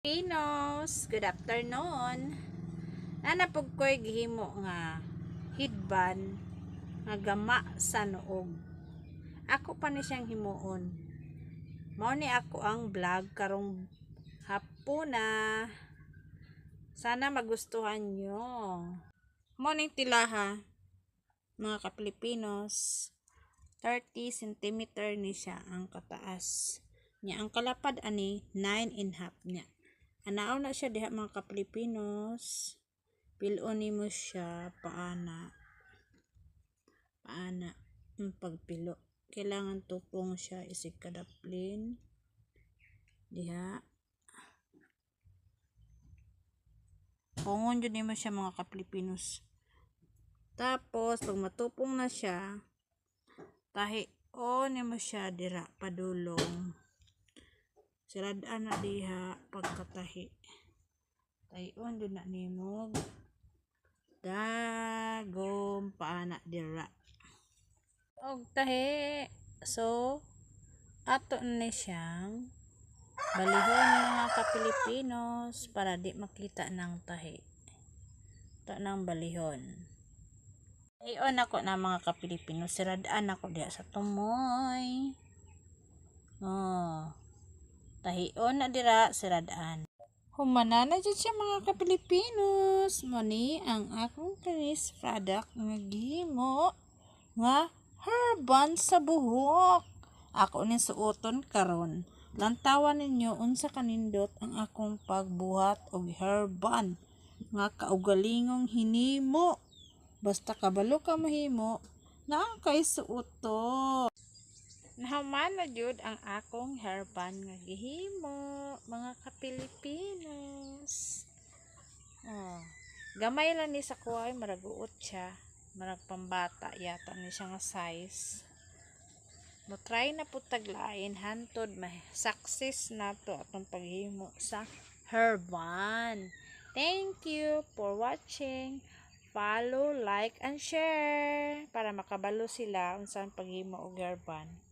Pinos, good afternoon. Nanapog ko'y gihimo nga headband nga gama sa noog. Ako pa ni siyang himuon. Mao ni ako ang vlog karong hapuna. Sana magustuhan nyo. Mao ning tilaha mga ka-Pilipinos. 30 cm ni siya ang kataas niya. Ang kalapad ani 9.5 niya. Anao na siya diha mga ka-Pilipinos. Pilon mo siya paana ang pagpilo. Kailangan tupong siya isig kadaplin diha. Pungon jud nimo siya mga ka-Pilipinos. Tapos pag matupong na siya, tahi-on nimo siya dira padulong. Siradaan na diha pagkatahi. Tahi-on jud na nimo dagom paana dira. Og tahi. So ato ni siyang balihon mga ka-Pilipinos para di makita ng tahi. Ito ng balihon. Tahi-on ako na mga ka-Pilipinos. Siradaan ako diha sa tumoy. Tahi-on na dira siradaan. Humana na dyan siya mga ka-Pilipinos. Muni ang akong finished product nga gihimo nga hairband sa buhok. Ako ni suoton karon. Lantawan ninyo unsa kanindot ang akong pagbuhat og hairband nga kaugalingong hinimo. Basta kabalo ka mahimo na kay suoton. Nahamana jud ang akong hairband nga gihimo mga ka-Pilipinos. Gamay lang ni sa kuhay, maraguot siya, marag pambata yata ni siya nga size. Mo try na pud taglain hantod may success nato atong paghimo sa hairband. Thank you for watching. Follow, like, and share para makabalo sila unsang paghimo og hairband.